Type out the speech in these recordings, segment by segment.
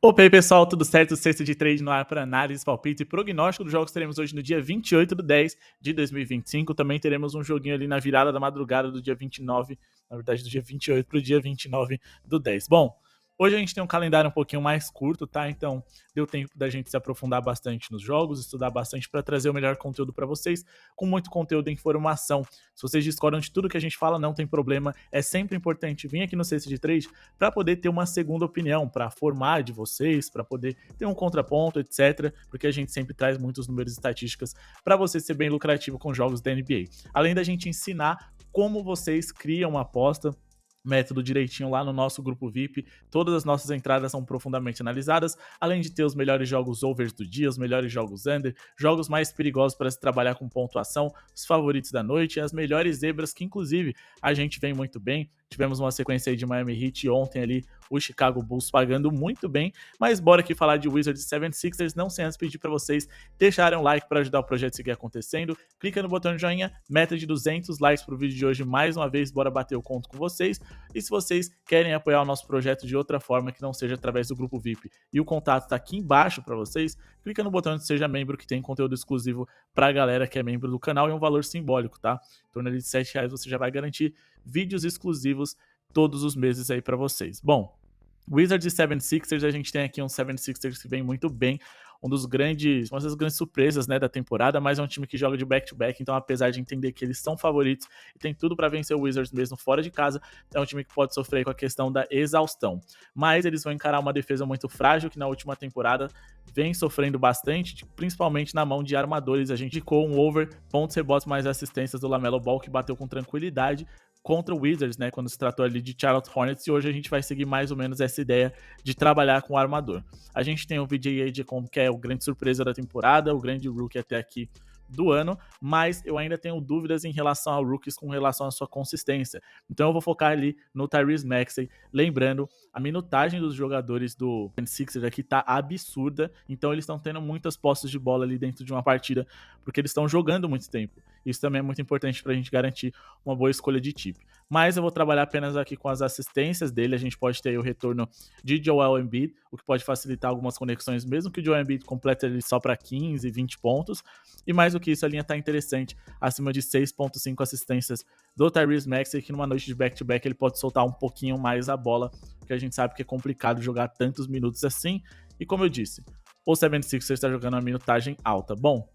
Opa, e aí pessoal, tudo certo? Sexta de trade no ar para análise, palpite e prognóstico dos jogos que teremos hoje no dia 28/10 de 2025. Também teremos um joguinho ali na virada da madrugada do dia 29, na verdade do dia 28 para o dia 29/10. Bom, hoje a gente tem um calendário um pouquinho mais curto, tá? Então deu tempo da gente se aprofundar bastante nos jogos, estudar bastante para trazer o melhor conteúdo para vocês, com muito conteúdo e informação. Se vocês discordam de tudo que a gente fala, não tem problema. É sempre importante vir aqui no Sexta de Trade para poder ter uma segunda opinião, para formar de vocês, para poder ter um contraponto, etc. Porque a gente sempre traz muitos números e estatísticas para você ser bem lucrativo com jogos da NBA. Além da gente ensinar como vocês criam uma aposta, método direitinho lá no nosso grupo VIP. Todas as nossas entradas são profundamente analisadas, além de ter os melhores jogos overs do dia, os melhores jogos under, jogos mais perigosos para se trabalhar com pontuação, os favoritos da noite e as melhores zebras que inclusive a gente vem muito bem. Tivemos uma sequência aí de Miami Heat ontem ali, o Chicago Bulls pagando muito bem, mas bora aqui falar de Wizards e 76ers, não sem antes pedir para vocês deixarem um like para ajudar o projeto a seguir acontecendo, clica no botão de joinha, meta de 200 likes pro vídeo de hoje, mais uma vez, bora bater o conto com vocês, e se vocês querem apoiar o nosso projeto de outra forma que não seja através do grupo VIP e o contato tá aqui embaixo para vocês, clica no botão de seja membro que tem conteúdo exclusivo pra galera que é membro do canal e um valor simbólico, tá? Em torno de R$7 você já vai garantir vídeos exclusivos todos os meses aí para vocês. Bom, Wizards e 76ers, a gente tem aqui um 76ers que vem muito bem, uma das grandes surpresas, né, da temporada, mas é um time que joga de back-to-back, então apesar de entender que eles são favoritos e tem tudo para vencer o Wizards mesmo fora de casa, é um time que pode sofrer com a questão da exaustão. Mas eles vão encarar uma defesa muito frágil, que na última temporada vem sofrendo bastante, principalmente na mão de armadores. A gente indicou um over, pontos, rebotes mais assistências do LaMelo Ball, que bateu com tranquilidade contra o Wizards, né, quando se tratou ali de Charlotte Hornets, e hoje a gente vai seguir mais ou menos essa ideia de trabalhar com o armador. A gente tem o VJ Ejekon, que é o grande surpresa da temporada, o grande rookie até aqui do ano, mas eu ainda tenho dúvidas em relação ao rookies com relação à sua consistência. Então eu vou focar ali no Tyrese Maxey, lembrando, a minutagem dos jogadores do Sixers aqui tá absurda, então eles estão tendo muitas posses de bola ali dentro de uma partida, porque eles estão jogando muito tempo. Isso também é muito importante pra gente garantir uma boa escolha de time. Mas eu vou trabalhar apenas aqui com as assistências dele, a gente pode ter o retorno de Joel Embiid, o que pode facilitar algumas conexões, mesmo que o Joel Embiid complete ele só para 15, 20 pontos, e mais do que isso, a linha está interessante, acima de 6.5 assistências do Tyrese Maxey, que numa noite de back-to-back ele pode soltar um pouquinho mais a bola, porque a gente sabe que é complicado jogar tantos minutos assim, e como eu disse, o 76ers está jogando uma minutagem alta. Bom,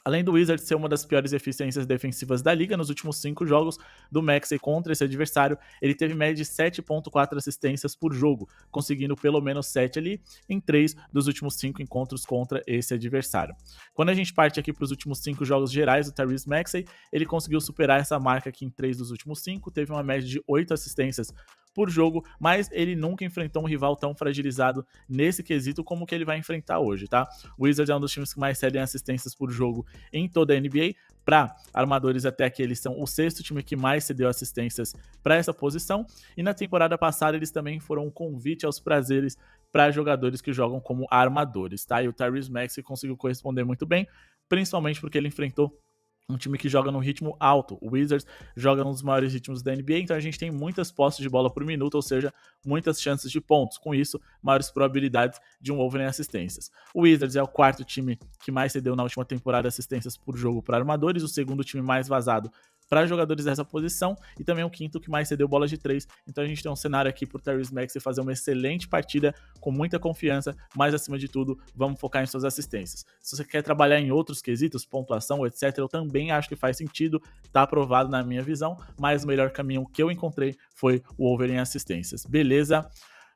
além do Wizards ser uma das piores eficiências defensivas da liga, nos últimos 5 jogos do Maxey contra esse adversário, ele teve média de 7.4 assistências por jogo, conseguindo pelo menos 7 ali em 3 dos últimos 5 encontros contra esse adversário. Quando a gente parte aqui para os últimos 5 jogos gerais do Tyrese Maxey, ele conseguiu superar essa marca aqui em 3 dos últimos 5, teve uma média de 8 assistências por jogo, mas ele nunca enfrentou um rival tão fragilizado nesse quesito como que ele vai enfrentar hoje, tá? O Wizards é um dos times que mais cedem assistências por jogo em toda a NBA. Para armadores até aqui, eles são o 6º time que mais cedeu assistências para essa posição, e na temporada passada eles também foram um convite aos prazeres para jogadores que jogam como armadores, tá? E o Tyrese Maxey conseguiu corresponder muito bem, principalmente porque ele enfrentou um time que joga num ritmo alto. O Wizards joga num dos maiores ritmos da NBA, então a gente tem muitas posses de bola por minuto, ou seja, muitas chances de pontos. Com isso, maiores probabilidades de um over em assistências. O Wizards é o 4º time que mais cedeu na última temporada assistências por jogo para armadores, o 2º time mais vazado para jogadores dessa posição, e também o 5º que mais cedeu bolas de 3. Então a gente tem um cenário aqui para o Tyrese Maxey fazer uma excelente partida com muita confiança, mas acima de tudo, vamos focar em suas assistências. Se você quer trabalhar em outros quesitos, pontuação, etc., eu também acho que faz sentido, tá aprovado na minha visão, mas o melhor caminho que eu encontrei foi o over em assistências. Beleza?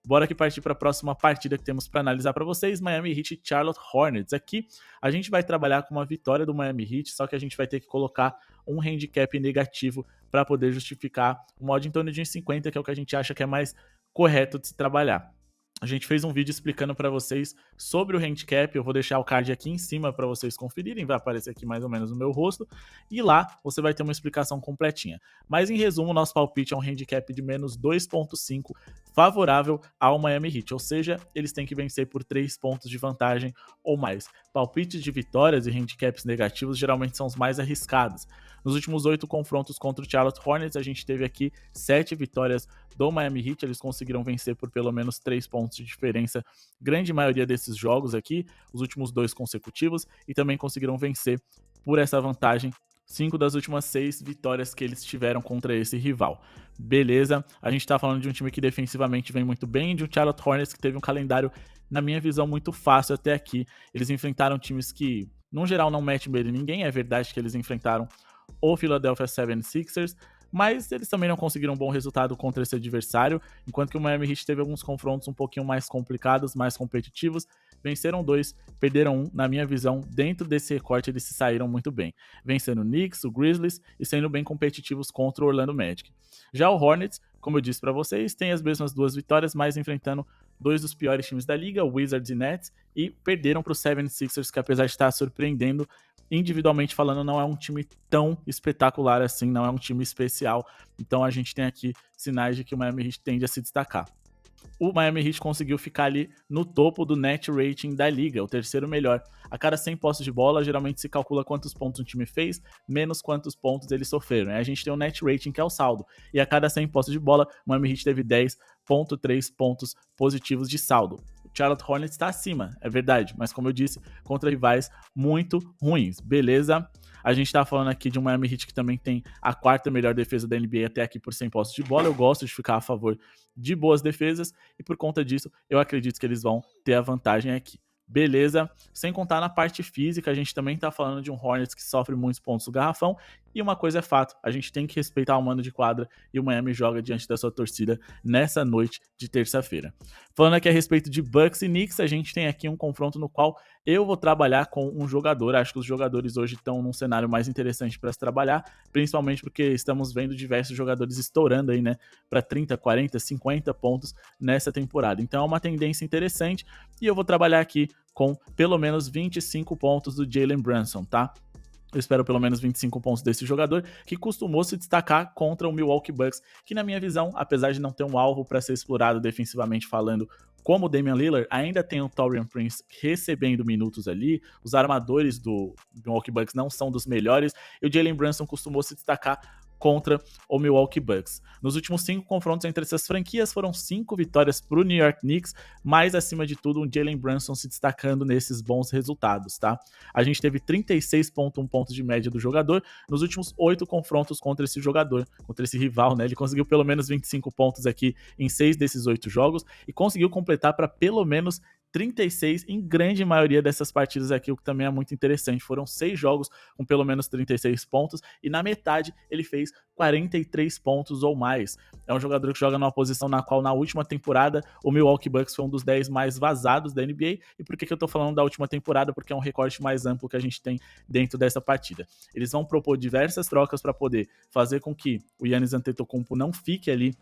Bora aqui partir para a próxima partida que temos para analisar para vocês, Miami Heat e Charlotte Hornets. Aqui a gente vai trabalhar com uma vitória do Miami Heat, só que a gente vai ter que colocar um handicap negativo para poder justificar uma odd em torno de 1,50, que é o que a gente acha que é mais correto de se trabalhar. A gente fez um vídeo explicando para vocês sobre o handicap, eu vou deixar o card aqui em cima para vocês conferirem, vai aparecer aqui mais ou menos no meu rosto, e lá você vai ter uma explicação completinha. Mas em resumo, nosso palpite é um handicap de menos 2.5, favorável ao Miami Heat, ou seja, eles têm que vencer por 3 pontos de vantagem ou mais. Palpites de vitórias e handicaps negativos geralmente são os mais arriscados. Nos últimos 8 confrontos contra o Charlotte Hornets, a gente teve aqui 7 vitórias do Miami Heat, eles conseguiram vencer por pelo menos 3 pontos de diferença, grande maioria desses jogos aqui, os últimos 2 consecutivos, e também conseguiram vencer por essa vantagem 5 das últimas 6 vitórias que eles tiveram contra esse rival. Beleza, a gente tá falando de um time que defensivamente vem muito bem, de um Charlotte Hornets que teve um calendário, na minha visão, muito fácil até aqui. Eles enfrentaram times que, no geral, não metem medo em ninguém, é verdade que eles enfrentaram o Philadelphia 76ers, mas eles também não conseguiram um bom resultado contra esse adversário, enquanto que o Miami Heat teve alguns confrontos um pouquinho mais complicados, mais competitivos, venceram 2, perderam 1, na minha visão, dentro desse recorte eles se saíram muito bem, vencendo o Knicks, o Grizzlies e sendo bem competitivos contra o Orlando Magic. Já o Hornets, como eu disse para vocês, tem as mesmas 2 vitórias, mas enfrentando 2 dos piores times da liga, o Wizards e Nets, e perderam para o 76ers, que apesar de estar surpreendendo, individualmente falando, não é um time tão espetacular assim, não é um time especial. Então a gente tem aqui sinais de que o Miami Heat tende a se destacar. O Miami Heat conseguiu ficar ali no topo do net rating da liga, o terceiro melhor. A cada 100 posses de bola, geralmente se calcula quantos pontos um time fez, menos quantos pontos eles sofreram. Aí a gente tem o net rating, que é o saldo. E a cada 100 posses de bola, o Miami Heat teve 10,3 pontos positivos de saldo. O Charlotte Hornets está acima, é verdade, mas como eu disse, contra rivais muito ruins, beleza? A gente tá falando aqui de um Miami Heat que também tem a 4ª melhor defesa da NBA até aqui por 100 posses de bola. Eu gosto de ficar a favor de boas defesas e por conta disso eu acredito que eles vão ter a vantagem aqui. Beleza, sem contar na parte física, a gente também tá falando de um Hornets que sofre muitos pontos do garrafão, e uma coisa é fato, a gente tem que respeitar o mando de quadra, e o Miami joga diante da sua torcida nessa noite de terça-feira. Falando aqui a respeito de Bucks e Knicks, a gente tem aqui um confronto no qual eu vou trabalhar com um jogador, acho que os jogadores hoje estão num cenário mais interessante para se trabalhar, principalmente porque estamos vendo diversos jogadores estourando aí, né, para 30, 40, 50 pontos nessa temporada, então é uma tendência interessante, e eu vou trabalhar aqui com pelo menos 25 pontos do Jalen Brunson, tá? Eu espero pelo menos 25 pontos desse jogador, que costumou se destacar contra o Milwaukee Bucks, que na minha visão, apesar de não ter um alvo para ser explorado defensivamente falando, como o Damian Lillard, ainda tem o Taurean Prince recebendo minutos ali, os armadores do Milwaukee Bucks não são dos melhores, e o Jalen Brunson costumou se destacar contra o Milwaukee Bucks. Nos últimos 5 confrontos entre essas franquias foram 5 vitórias para o New York Knicks, mas acima de tudo um Jalen Brunson se destacando nesses bons resultados, tá? A gente teve 36,1 pontos de média do jogador nos últimos 8 confrontos contra esse jogador, contra esse rival, né? Ele conseguiu pelo menos 25 pontos aqui em 6 desses 8 jogos e conseguiu completar para pelo menos 36 em grande maioria dessas partidas aqui, o que também é muito interessante. Foram 6 jogos com pelo menos 36 pontos e na metade ele fez 43 pontos ou mais. É um jogador que joga numa posição na qual na última temporada o Milwaukee Bucks foi um dos 10 mais vazados da NBA. E por que eu tô falando da última temporada? Porque é um recorte mais amplo que a gente tem dentro dessa partida. Eles vão propor diversas trocas para poder fazer com que o Giannis Antetokounmpo não fique ali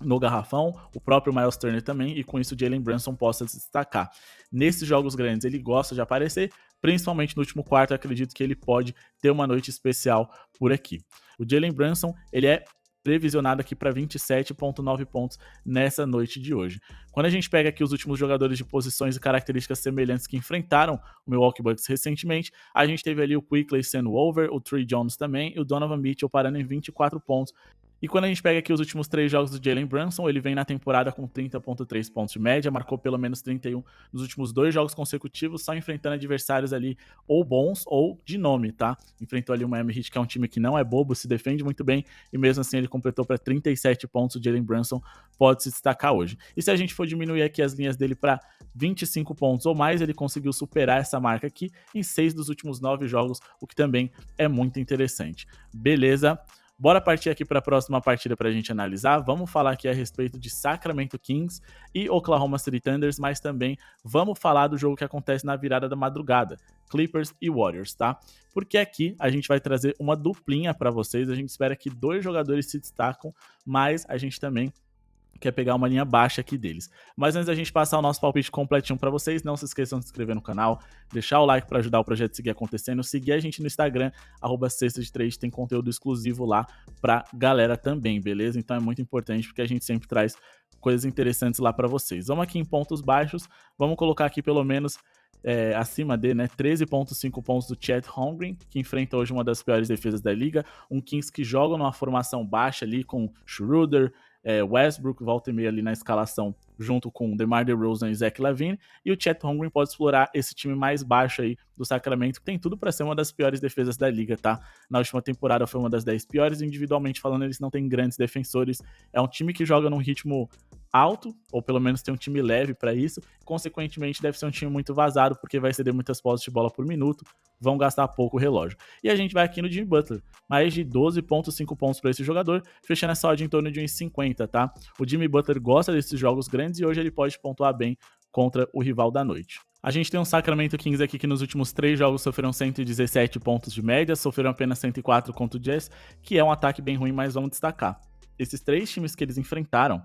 no garrafão, o próprio Miles Turner também, e com isso o Jalen Brunson possa se destacar. Nesses jogos grandes ele gosta de aparecer, principalmente no último quarto, eu acredito que ele pode ter uma noite especial por aqui. O Jalen Brunson, ele é previsionado aqui para 27,9 pontos nessa noite de hoje. Quando a gente pega aqui os últimos jogadores de posições e características semelhantes que enfrentaram o Milwaukee Bucks recentemente, a gente teve ali o Quickley sendo over, o Trey Jones também, e o Donovan Mitchell parando em 24 pontos. E quando a gente pega aqui os últimos 3 jogos do Jalen Brunson, ele vem na temporada com 30,3 pontos de média, marcou pelo menos 31 nos últimos 2 jogos consecutivos, só enfrentando adversários ali ou bons ou de nome, tá? Enfrentou ali o Miami Heat, que é um time que não é bobo, se defende muito bem, e mesmo assim ele completou para 37 pontos, o Jalen Brunson pode se destacar hoje. E se a gente for diminuir aqui as linhas dele para 25 pontos ou mais, ele conseguiu superar essa marca aqui em 6 dos últimos 9 jogos, o que também é muito interessante. Beleza? Bora partir aqui para a próxima partida para a gente analisar. Vamos falar aqui a respeito de Sacramento Kings e Oklahoma City Thunders, mas também vamos falar do jogo que acontece na virada da madrugada, Clippers e Warriors, tá? Porque aqui a gente vai trazer uma duplinha para vocês. A gente espera que 2 jogadores se destacam, mas a gente também quer pegar uma linha baixa aqui deles. Mas antes da gente passar o nosso palpite completinho para vocês, não se esqueçam de se inscrever no canal, deixar o like para ajudar o projeto a seguir acontecendo, seguir a gente no Instagram, @sexta-de-3, tem conteúdo exclusivo lá pra galera também, beleza? Então é muito importante porque a gente sempre traz coisas interessantes lá para vocês. Vamos aqui em pontos baixos, vamos colocar aqui pelo menos acima de 13,5 pontos do Chet Holmgren, que enfrenta hoje uma das piores defesas da liga, um Kings que joga numa formação baixa ali com Schroeder, Westbrook, volta e meia ali na escalação, junto com DeMar DeRozan e Zach LaVine, e o Chet Holmgren pode explorar esse time mais baixo aí do Sacramento, que tem tudo para ser uma das piores defesas da liga, tá? Na última temporada foi uma das 10 piores, individualmente falando, eles não têm grandes defensores, é um time que joga num ritmo alto, ou pelo menos tem um time leve para isso, consequentemente deve ser um time muito vazado, porque vai ceder muitas posses de bola por minuto, vão gastar pouco o relógio. E a gente vai aqui no Jimmy Butler, mais de 12,5 pontos para esse jogador, fechando essa odd em torno de uns 50, tá? O Jimmy Butler gosta desses jogos grandes e hoje ele pode pontuar bem contra o rival da noite. A gente tem um Sacramento Kings aqui que nos últimos 3 jogos sofreram 117 pontos de média, sofreram apenas 104 contra o Jazz, que é um ataque bem ruim, mas vamos destacar. Esses 3 times que eles enfrentaram,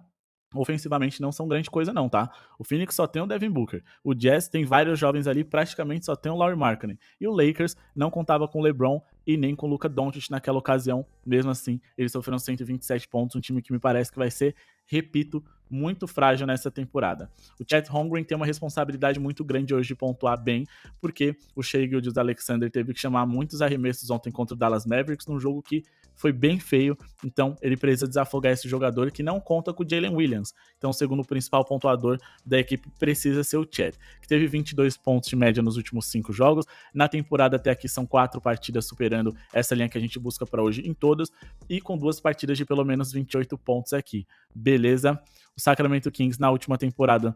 ofensivamente não são grande coisa não, tá? O Phoenix só tem o Devin Booker, o Jazz tem vários jovens ali, praticamente só tem o Lauri Markkanen, e o Lakers não contava com o LeBron e nem com o Luka Doncic naquela ocasião, mesmo assim eles sofreram 127 pontos, um time que me parece que vai ser, repito, muito frágil nessa temporada. O Chet Holmgren tem uma responsabilidade muito grande hoje de pontuar bem, porque o Shai Gilgeous-Alexander teve que chamar muitos arremessos ontem contra o Dallas Mavericks, num jogo que foi bem feio, então ele precisa desafogar esse jogador que não conta com o Jalen Williams. Então, segundo o principal pontuador da equipe, precisa ser o Chet, que teve 22 pontos de média nos últimos 5 jogos. Na temporada até aqui são 4 partidas superando essa linha que a gente busca para hoje em todas, e com 2 partidas de pelo menos 28 pontos aqui. Beleza? O Sacramento Kings na última temporada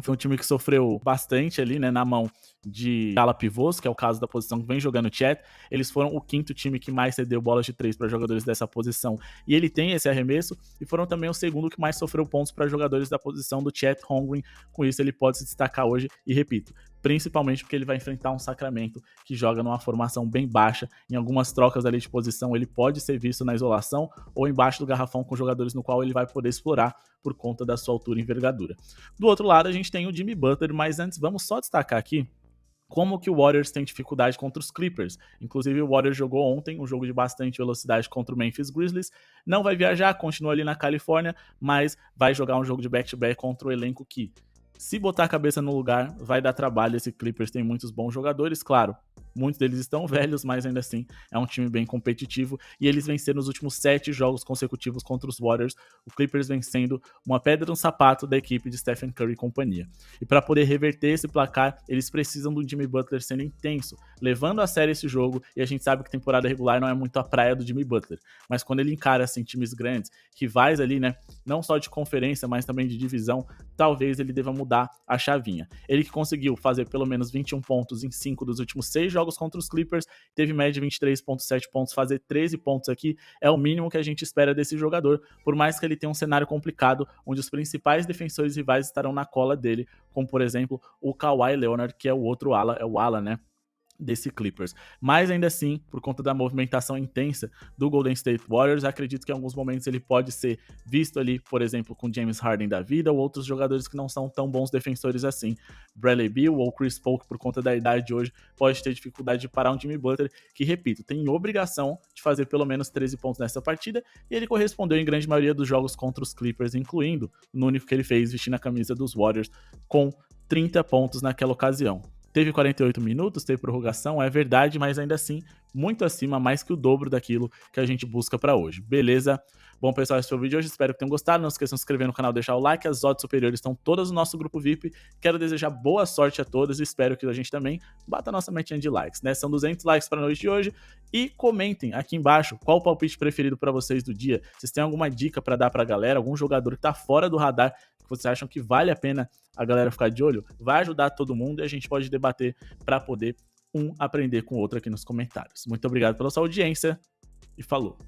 foi um time que sofreu bastante ali, né, na mão de ala pivôs, que é o caso da posição que vem jogando o Chet. Eles foram o 5º time que mais cedeu bolas de 3 para jogadores dessa posição, e ele tem esse arremesso, e foram também o 2º que mais sofreu pontos para jogadores da posição do Chet Holmgren. Com isso ele pode se destacar hoje, e repito, principalmente porque ele vai enfrentar um Sacramento que joga numa formação bem baixa. Em algumas trocas ali de posição ele pode ser visto na isolação ou embaixo do garrafão com jogadores no qual ele vai poder explorar por conta da sua altura e envergadura. Do outro lado a gente tem o Jimmy Butler, mas antes vamos só destacar aqui como que o Warriors tem dificuldade contra os Clippers. Inclusive o Warriors jogou ontem um jogo de bastante velocidade contra o Memphis Grizzlies, não vai viajar, continua ali na Califórnia, mas vai jogar um jogo de back-to-back contra o elenco que, se botar a cabeça no lugar, vai dar trabalho. Esse Clippers tem muitos bons jogadores, claro. Muitos deles estão velhos, mas ainda assim é um time bem competitivo. E eles venceram nos últimos 7 jogos consecutivos contra os Warriors. O Clippers vencendo uma pedra no sapato da equipe de Stephen Curry e companhia. E para poder reverter esse placar, eles precisam do Jimmy Butler sendo intenso, levando a sério esse jogo. E a gente sabe que temporada regular não é muito a praia do Jimmy Butler. Mas quando ele encara assim times grandes, rivais ali, né, não só de conferência, mas também de divisão, talvez ele deva mudar a chavinha. Ele que conseguiu fazer pelo menos 21 pontos em 5 dos últimos 6 jogos contra os Clippers, teve média de 23,7 pontos, fazer 13 pontos aqui é o mínimo que a gente espera desse jogador, por mais que ele tenha um cenário complicado, onde os principais defensores rivais estarão na cola dele, como por exemplo o Kawhi Leonard, que é o outro ala, né, desse Clippers. Mas ainda assim, por conta da movimentação intensa do Golden State Warriors, acredito que em alguns momentos ele pode ser visto ali, por exemplo, com James Harden da vida ou outros jogadores que não são tão bons defensores assim. Bradley Beal ou Chris Paul, que por conta da idade de hoje, pode ter dificuldade de parar um Jimmy Butler, que, repito, tem obrigação de fazer pelo menos 13 pontos nessa partida, e ele correspondeu em grande maioria dos jogos contra os Clippers, incluindo no único que ele fez vestindo a camisa dos Warriors, com 30 pontos naquela ocasião. Teve 48 minutos, teve prorrogação, é verdade, mas ainda assim, muito acima, mais que o dobro daquilo que a gente busca para hoje, beleza? Bom, pessoal, esse foi o vídeo de hoje, espero que tenham gostado, não esqueçam de se inscrever no canal, deixar o like, as odds superiores estão todas no nosso grupo VIP, quero desejar boa sorte a todos e espero que a gente também bata a nossa metinha de likes, né? São 200 likes para a noite de hoje, e comentem aqui embaixo qual o palpite preferido para vocês do dia, vocês têm alguma dica para dar para a galera, algum jogador que tá fora do radar, que vocês acham que vale a pena a galera ficar de olho, vai ajudar todo mundo e a gente pode debater para poder aprender com o outro aqui nos comentários. Muito obrigado pela sua audiência e falou!